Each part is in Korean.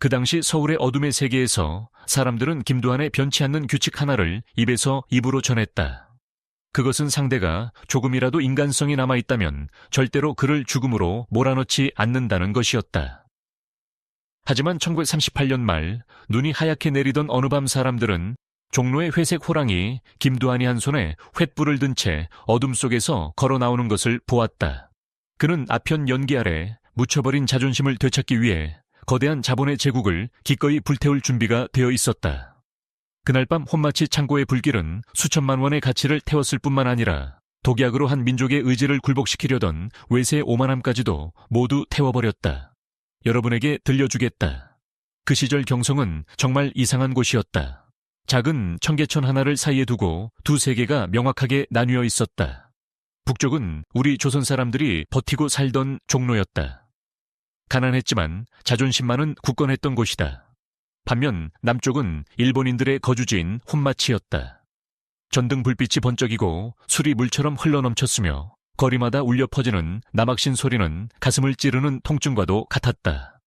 그 당시 서울의 어둠의 세계에서 사람들은 김두한의 변치 않는 규칙 하나를 입에서 입으로 전했다. 그것은 상대가 조금이라도 인간성이 남아있다면 절대로 그를 죽음으로 몰아넣지 않는다는 것이었다. 하지만 1938년 말 눈이 하얗게 내리던 어느 밤 사람들은 종로의 회색 호랑이 김두한이 한 손에 횃불을 든 채 어둠 속에서 걸어 나오는 것을 보았다. 그는 아편 연기 아래 묻혀버린 자존심을 되찾기 위해 거대한 자본의 제국을 기꺼이 불태울 준비가 되어 있었다. 그날 밤 혼마치 창고의 불길은 수천만 원의 가치를 태웠을 뿐만 아니라 독약으로 한 민족의 의지를 굴복시키려던 외세의 오만함까지도 모두 태워버렸다. 여러분에게 들려주겠다. 그 시절 경성은 정말 이상한 곳이었다. 작은 청계천 하나를 사이에 두고 두 세계가 명확하게 나뉘어 있었다. 북쪽은 우리 조선 사람들이 버티고 살던 종로였다. 가난했지만 자존심만은 굳건했던 곳이다. 반면 남쪽은 일본인들의 거주지인 혼마치였다. 전등 불빛이 번쩍이고 술이 물처럼 흘러넘쳤으며 거리마다 울려 퍼지는 남학신 소리는 가슴을 찌르는 통증과도 같았다.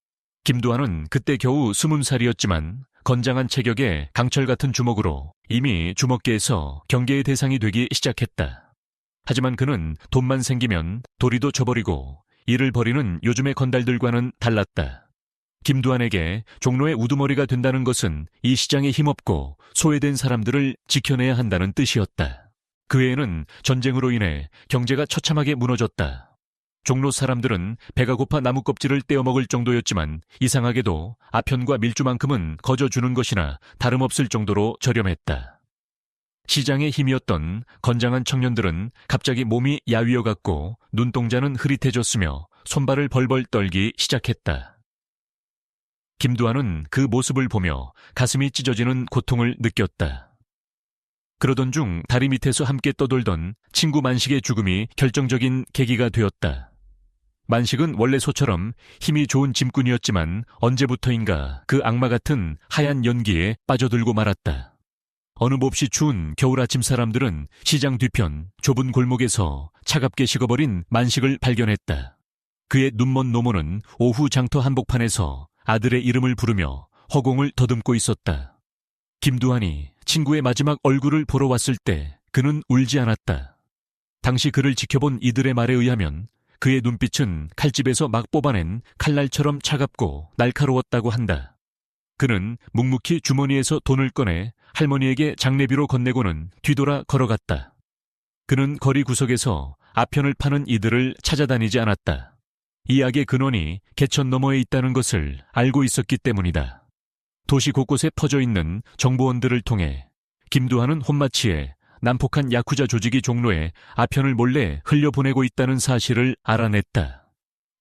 김두한은 그때 겨우 20살이었지만 건장한 체격에 강철 같은 주먹으로 이미 주먹계에서 경계의 대상이 되기 시작했다. 하지만 그는 돈만 생기면 도리도 저버리고 일을 벌이는 요즘의 건달들과는 달랐다. 김두한에게 종로의 우두머리가 된다는 것은 이 시장에 힘없고 소외된 사람들을 지켜내야 한다는 뜻이었다. 그 해에는 전쟁으로 인해 경제가 처참하게 무너졌다. 종로 사람들은 배가 고파 나무껍질을 떼어먹을 정도였지만 이상하게도 아편과 밀주만큼은 거저주는 것이나 다름없을 정도로 저렴했다. 시장의 힘이었던 건장한 청년들은 갑자기 몸이 야위어갔고 눈동자는 흐릿해졌으며 손발을 벌벌 떨기 시작했다. 김두한은 그 모습을 보며 가슴이 찢어지는 고통을 느꼈다. 그러던 중 다리 밑에서 함께 떠돌던 친구 만식의 죽음이 결정적인 계기가 되었다. 만식은 원래 소처럼 힘이 좋은 짐꾼이었지만 언제부터인가 그 악마 같은 하얀 연기에 빠져들고 말았다. 어느 몹시 추운 겨울 아침 사람들은 시장 뒤편 좁은 골목에서 차갑게 식어버린 만식을 발견했다. 그의 눈먼 노모는 오후 장터 한복판에서 아들의 이름을 부르며 허공을 더듬고 있었다. 김두한이 친구의 마지막 얼굴을 보러 왔을 때 그는 울지 않았다. 당시 그를 지켜본 이들의 말에 의하면 그의 눈빛은 칼집에서 막 뽑아낸 칼날처럼 차갑고 날카로웠다고 한다. 그는 묵묵히 주머니에서 돈을 꺼내 할머니에게 장례비로 건네고는 뒤돌아 걸어갔다. 그는 거리 구석에서 아편을 파는 이들을 찾아다니지 않았다. 이 악의 근원이 개천 너머에 있다는 것을 알고 있었기 때문이다. 도시 곳곳에 퍼져 있는 정보원들을 통해 김두한은 혼마치에 난폭한 야쿠자 조직이 종로에 아편을 몰래 흘려보내고 있다는 사실을 알아냈다.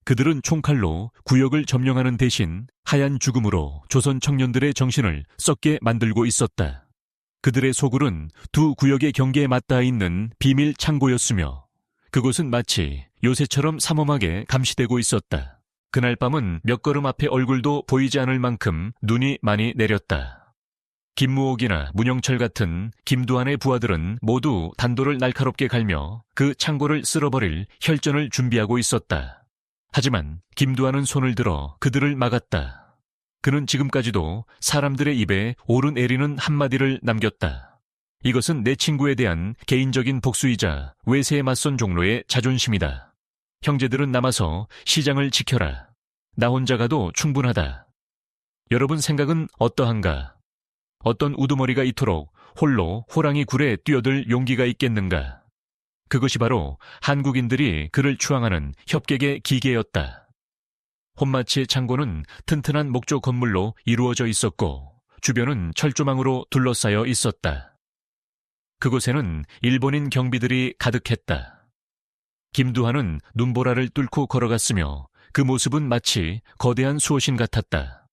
그들은 총칼로 구역을 점령하는 대신 하얀 죽음으로 조선 청년들의 정신을 썩게 만들고 있었다. 그들의 소굴은 두 구역의 경계에 맞닿아 있는 비밀 창고였으며 그곳은 마치 요새처럼 삼엄하게 감시되고 있었다. 그날 밤은 몇 걸음 앞에 얼굴도 보이지 않을 만큼 눈이 많이 내렸다. 김무옥이나 문영철 같은 김두한의 부하들은 모두 단도를 날카롭게 갈며 그 창고를 쓸어버릴 혈전을 준비하고 있었다. 하지만 김두한은 손을 들어 그들을 막았다. 그는 지금까지도 사람들의 입에 오르내리는 한마디를 남겼다. 이것은 내 친구에 대한 개인적인 복수이자 외세에 맞선 종로의 자존심이다. 형제들은 남아서 시장을 지켜라. 나 혼자 가도 충분하다. 여러분 생각은 어떠한가? 어떤 우두머리가 이토록 홀로 호랑이 굴에 뛰어들 용기가 있겠는가? 그것이 바로 한국인들이 그를 추앙하는 협객의 기계였다. 혼마치의 창고는 튼튼한 목조 건물로 이루어져 있었고 주변은 철조망으로 둘러싸여 있었다. 그곳에는 일본인 경비들이 가득했다. 김두한은 눈보라를 뚫고 걸어갔으며 그 모습은 마치 거대한 수호신 같았다.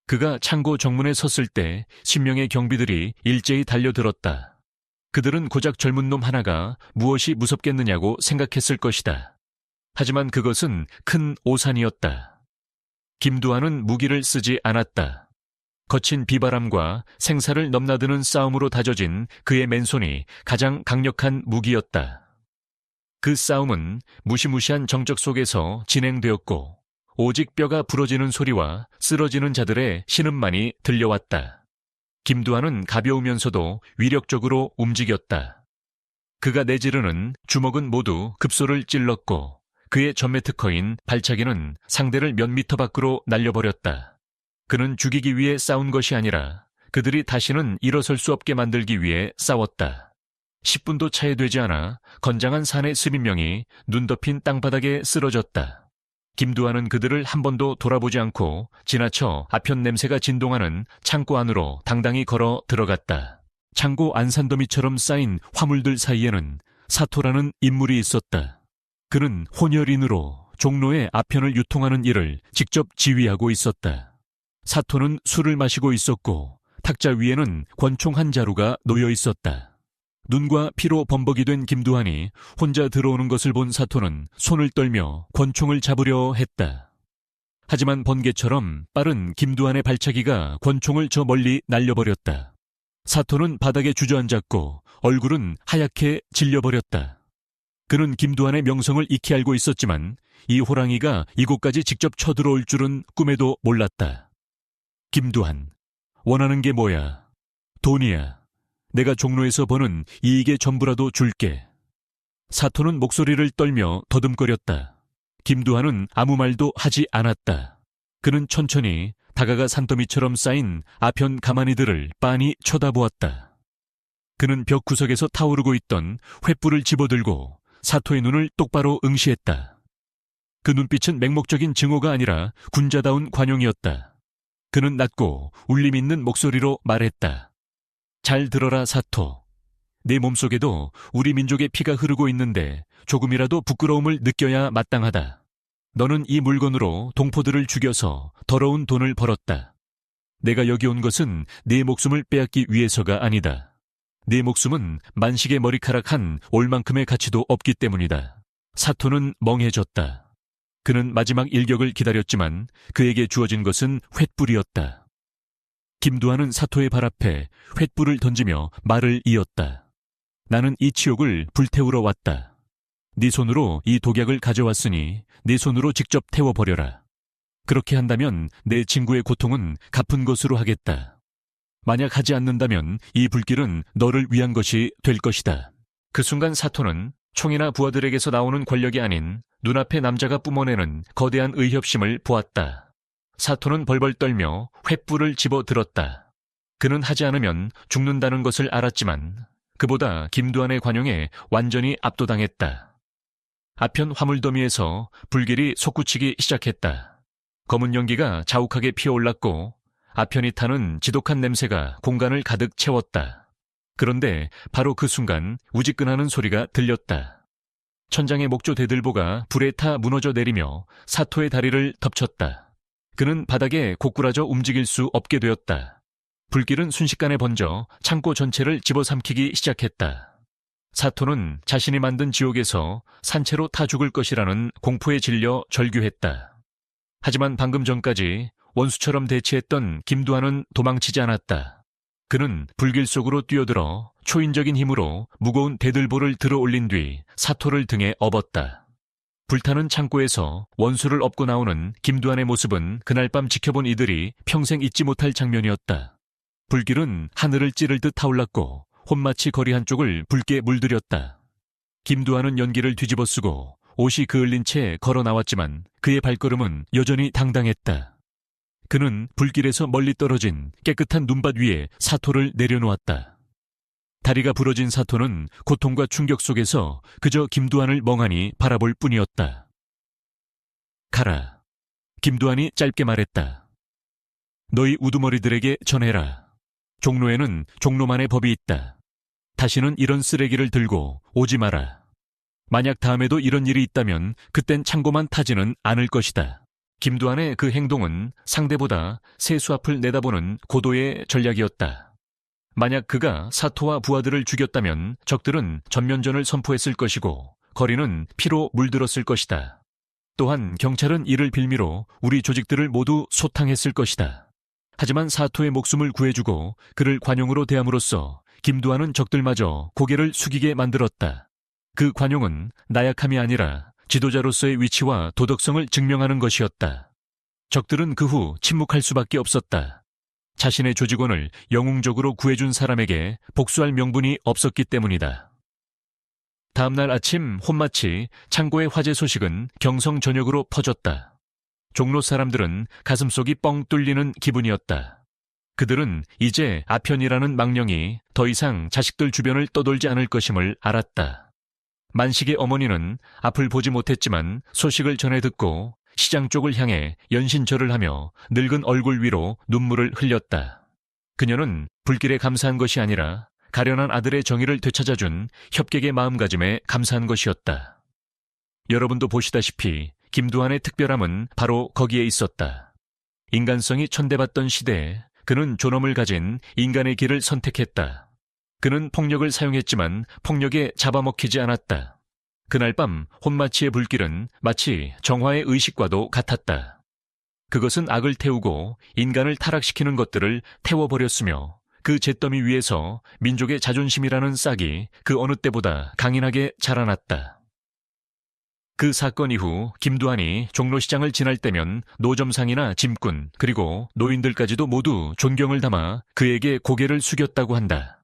그가 창고 정문에 섰을 때 10명의 경비들이 일제히 달려들었다. 그들은 고작 젊은 놈 하나가 무엇이 무섭겠느냐고 생각했을 것이다. 하지만 그것은 큰 오산이었다. 김두한은 무기를 쓰지 않았다. 거친 비바람과 생사를 넘나드는 싸움으로 다져진 그의 맨손이 가장 강력한 무기였다. 그 싸움은 무시무시한 정적 속에서 진행되었고 오직 뼈가 부러지는 소리와 쓰러지는 자들의 신음만이 들려왔다. 김두한은 가벼우면서도 위력적으로 움직였다. 그가 내지르는 주먹은 모두 급소를 찔렀고 그의 전매 특허인 발차기는 상대를 몇 미터 밖으로 날려버렸다. 그는 죽이기 위해 싸운 것이 아니라 그들이 다시는 일어설 수 없게 만들기 위해 싸웠다. 10분도 차에 되지 않아 건장한 사내 스민명이 눈 덮인 땅바닥에 쓰러졌다. 김두한은 그들을 한 번도 돌아보지 않고 지나쳐 아편 냄새가 진동하는 창고 안으로 당당히 걸어 들어갔다. 창고 안산더미처럼 쌓인 화물들 사이에는 사토라는 인물이 있었다. 그는 혼혈인으로 종로의 아편을 유통하는 일을 직접 지휘하고 있었다. 사토는 술을 마시고 있었고 탁자 위에는 권총 한 자루가 놓여 있었다. 눈과 피로 범벅이 된 김두한이 혼자 들어오는 것을 본 사토는 손을 떨며 권총을 잡으려 했다. 하지만 번개처럼 빠른 김두한의 발차기가 권총을 저 멀리 날려버렸다. 사토는 바닥에 주저앉았고 얼굴은 하얗게 질려버렸다. 그는 김두한의 명성을 익히 알고 있었지만 이 호랑이가 이곳까지 직접 쳐들어올 줄은 꿈에도 몰랐다. 김두한, 원하는 게 뭐야? 돈이야. 내가 종로에서 버는 이익의 전부라도 줄게. 사토는 목소리를 떨며 더듬거렸다. 김두한은 아무 말도 하지 않았다. 그는 천천히 다가가 산더미처럼 쌓인 아편 가마니들을 빤히 쳐다보았다. 그는 벽 구석에서 타오르고 있던 횃불을 집어들고 사토의 눈을 똑바로 응시했다. 그 눈빛은 맹목적인 증오가 아니라 군자다운 관용이었다. 그는 낮고 울림 있는 목소리로 말했다. 잘 들어라 사토. 내 몸속에도 우리 민족의 피가 흐르고 있는데 조금이라도 부끄러움을 느껴야 마땅하다. 너는 이 물건으로 동포들을 죽여서 더러운 돈을 벌었다. 내가 여기 온 것은 네 목숨을 빼앗기 위해서가 아니다. 네 목숨은 만식의 머리카락 한 올만큼의 가치도 없기 때문이다. 사토는 멍해졌다. 그는 마지막 일격을 기다렸지만 그에게 주어진 것은 횃불이었다. 김두한은 사토의 발 앞에 횃불을 던지며 말을 이었다. 나는 이 치욕을 불태우러 왔다. 네 손으로 이 독약을 가져왔으니 네 손으로 직접 태워버려라. 그렇게 한다면 내 친구의 고통은 갚은 것으로 하겠다. 만약 하지 않는다면 이 불길은 너를 위한 것이 될 것이다. 그 순간 사토는 총이나 부하들에게서 나오는 권력이 아닌 눈앞의 남자가 뿜어내는 거대한 의협심을 보았다. 사토는 벌벌 떨며 횃불을 집어들었다. 그는 하지 않으면 죽는다는 것을 알았지만 그보다 김두한의 관용에 완전히 압도당했다. 아편 화물더미에서 불길이 솟구치기 시작했다. 검은 연기가 자욱하게 피어올랐고 아편이 타는 지독한 냄새가 공간을 가득 채웠다. 그런데 바로 그 순간 우지끈하는 소리가 들렸다. 천장의 목조 대들보가 불에 타 무너져 내리며 사토의 다리를 덮쳤다. 그는 바닥에 고꾸라져 움직일 수 없게 되었다. 불길은 순식간에 번져 창고 전체를 집어삼키기 시작했다. 사토는 자신이 만든 지옥에서 산채로 타 죽을 것이라는 공포에 질려 절규했다. 하지만 방금 전까지 원수처럼 대치했던 김두한은 도망치지 않았다. 그는 불길 속으로 뛰어들어 초인적인 힘으로 무거운 대들보를 들어 올린 뒤 사토를 등에 업었다. 불타는 창고에서 원수를 업고 나오는 김두한의 모습은 그날 밤 지켜본 이들이 평생 잊지 못할 장면이었다. 불길은 하늘을 찌를 듯 타올랐고 혼마치 거리 한쪽을 붉게 물들였다. 김두한은 연기를 뒤집어쓰고 옷이 그을린 채 걸어 나왔지만 그의 발걸음은 여전히 당당했다. 그는 불길에서 멀리 떨어진 깨끗한 눈밭 위에 사토를 내려놓았다. 다리가 부러진 사토는 고통과 충격 속에서 그저 김두한을 멍하니 바라볼 뿐이었다. 가라. 김두한이 짧게 말했다. 너희 우두머리들에게 전해라. 종로에는 종로만의 법이 있다. 다시는 이런 쓰레기를 들고 오지 마라. 만약 다음에도 이런 일이 있다면 그땐 창고만 타지는 않을 것이다. 김두한의 그 행동은 상대보다 세수 앞을 내다보는 고도의 전략이었다. 만약 그가 사토와 부하들을 죽였다면 적들은 전면전을 선포했을 것이고 거리는 피로 물들었을 것이다. 또한 경찰은 이를 빌미로 우리 조직들을 모두 소탕했을 것이다. 하지만 사토의 목숨을 구해주고 그를 관용으로 대함으로써 김두한은 적들마저 고개를 숙이게 만들었다. 그 관용은 나약함이 아니라 지도자로서의 위치와 도덕성을 증명하는 것이었다. 적들은 그 후 침묵할 수밖에 없었다. 자신의 조직원을 영웅적으로 구해준 사람에게 복수할 명분이 없었기 때문이다. 다음날 아침 혼마치 창고의 화재 소식은 경성전역으로 퍼졌다. 종로 사람들은 가슴속이 뻥 뚫리는 기분이었다. 그들은 이제 아편이라는 망령이 더 이상 자식들 주변을 떠돌지 않을 것임을 알았다. 만식의 어머니는 앞을 보지 못했지만 소식을 전해 듣고 시장 쪽을 향해 연신절을 하며 늙은 얼굴 위로 눈물을 흘렸다. 그녀는 불길에 감사한 것이 아니라 가련한 아들의 정의를 되찾아준 협객의 마음가짐에 감사한 것이었다. 여러분도 보시다시피 김두한의 특별함은 바로 거기에 있었다. 인간성이 천대받던 시대에 그는 존엄을 가진 인간의 길을 선택했다. 그는 폭력을 사용했지만 폭력에 잡아먹히지 않았다. 그날 밤 혼마치의 불길은 마치 정화의 의식과도 같았다. 그것은 악을 태우고 인간을 타락시키는 것들을 태워버렸으며 그 잿더미 위에서 민족의 자존심이라는 싹이 그 어느 때보다 강인하게 자라났다. 그 사건 이후 김두한이 종로시장을 지날 때면 노점상이나 짐꾼 그리고 노인들까지도 모두 존경을 담아 그에게 고개를 숙였다고 한다.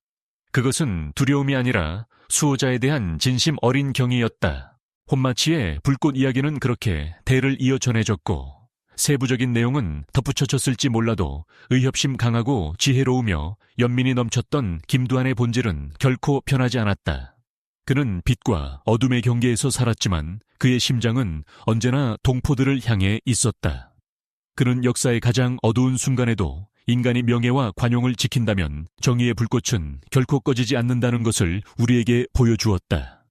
그것은 두려움이 아니라 수호자에 대한 진심 어린 경의였다. 혼마치의 불꽃 이야기는 그렇게 대를 이어 전해졌고 세부적인 내용은 덧붙여졌을지 몰라도 의협심 강하고 지혜로우며 연민이 넘쳤던 김두한의 본질은 결코 변하지 않았다. 그는 빛과 어둠의 경계에서 살았지만 그의 심장은 언제나 동포들을 향해 있었다. 그는 역사의 가장 어두운 순간에도 인간이 명예와 관용을 지킨다면 정의의 불꽃은 결코 꺼지지 않는다는 것을 우리에게 보여주었다.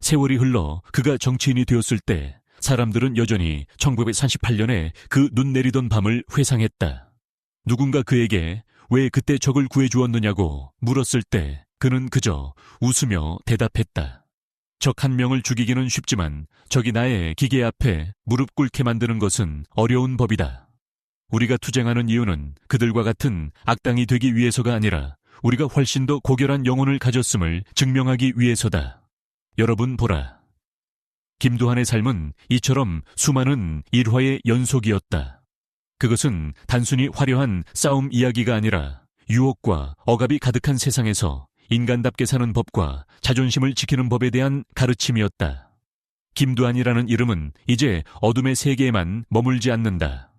세월이 흘러 그가 정치인이 되었을 때 사람들은 여전히 1938년에 그 눈 내리던 밤을 회상했다. 누군가 그에게 왜 그때 적을 구해주었느냐고 물었을 때 그는 그저 웃으며 대답했다. 적 한 명을 죽이기는 쉽지만 적이 나의 기계 앞에 무릎 꿇게 만드는 것은 어려운 법이다. 우리가 투쟁하는 이유는 그들과 같은 악당이 되기 위해서가 아니라 우리가 훨씬 더 고결한 영혼을 가졌음을 증명하기 위해서다. 여러분 보라. 김두한의 삶은 이처럼 수많은 일화의 연속이었다. 그것은 단순히 화려한 싸움 이야기가 아니라 유혹과 억압이 가득한 세상에서 인간답게 사는 법과 자존심을 지키는 법에 대한 가르침이었다. 김두한이라는 이름은 이제 어둠의 세계에만 머물지 않는다.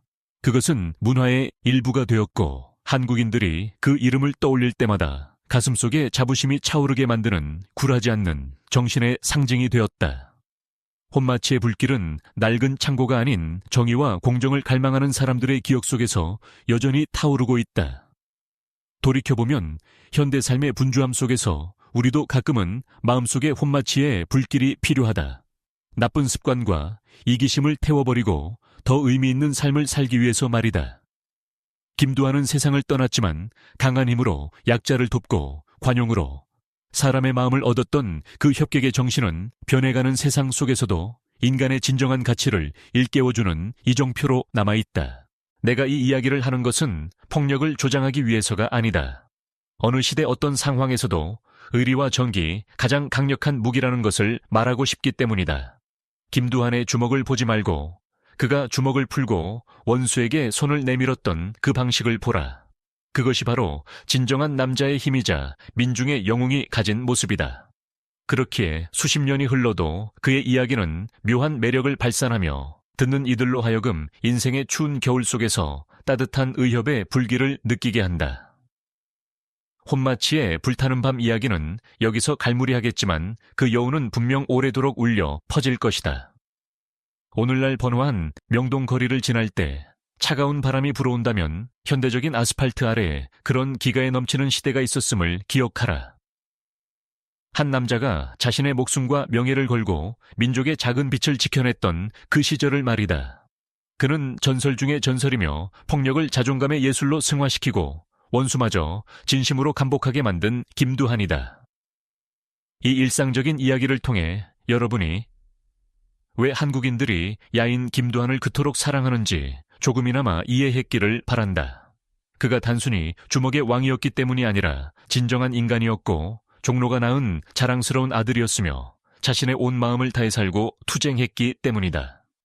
그것은 문화의 일부가 되었고 한국인들이 그 이름을 떠올릴 때마다 가슴속에 자부심이 차오르게 만드는 굴하지 않는 정신의 상징이 되었다. 혼마치의 불길은 낡은 창고가 아닌 정의와 공정을 갈망하는 사람들의 기억 속에서 여전히 타오르고 있다. 돌이켜보면 현대 삶의 분주함 속에서 우리도 가끔은 마음속에 혼마치의 불길이 필요하다. 나쁜 습관과 이기심을 태워버리고 더 의미 있는 삶을 살기 위해서 말이다. 김두한은 세상을 떠났지만 강한 힘으로 약자를 돕고 관용으로 사람의 마음을 얻었던 그 협객의 정신은 변해가는 세상 속에서도 인간의 진정한 가치를 일깨워주는 이정표로 남아있다. 내가 이 이야기를 하는 것은 폭력을 조장하기 위해서가 아니다. 어느 시대 어떤 상황에서도 의리와 정기, 가장 강력한 무기라는 것을 말하고 싶기 때문이다. 김두한의 주먹을 보지 말고 그가 주먹을 풀고 원수에게 손을 내밀었던 그 방식을 보라. 그것이 바로 진정한 남자의 힘이자 민중의 영웅이 가진 모습이다. 그렇기에 수십 년이 흘러도 그의 이야기는 묘한 매력을 발산하며 듣는 이들로 하여금 인생의 추운 겨울 속에서 따뜻한 의협의 불길을 느끼게 한다. 혼마치의 불타는 밤 이야기는 여기서 갈무리하겠지만 그 여운은 분명 오래도록 울려 퍼질 것이다. 오늘날 번화한 명동 거리를 지날 때 차가운 바람이 불어온다면 현대적인 아스팔트 아래에 그런 기가에 넘치는 시대가 있었음을 기억하라. 한 남자가 자신의 목숨과 명예를 걸고 민족의 작은 빛을 지켜냈던 그 시절을 말이다. 그는 전설 중의 전설이며 폭력을 자존감의 예술로 승화시키고 원수마저 진심으로 감복하게 만든 김두한이다. 이 일상적인 이야기를 통해 여러분이 왜 한국인들이 야인 김두한을 그토록 사랑하는지 조금이나마 이해했기를 바란다. 그가 단순히 주먹의 왕이었기 때문이 아니라 진정한 인간이었고 종로가 낳은 자랑스러운 아들이었으며 자신의 온 마음을 다해 살고 투쟁했기 때문이다.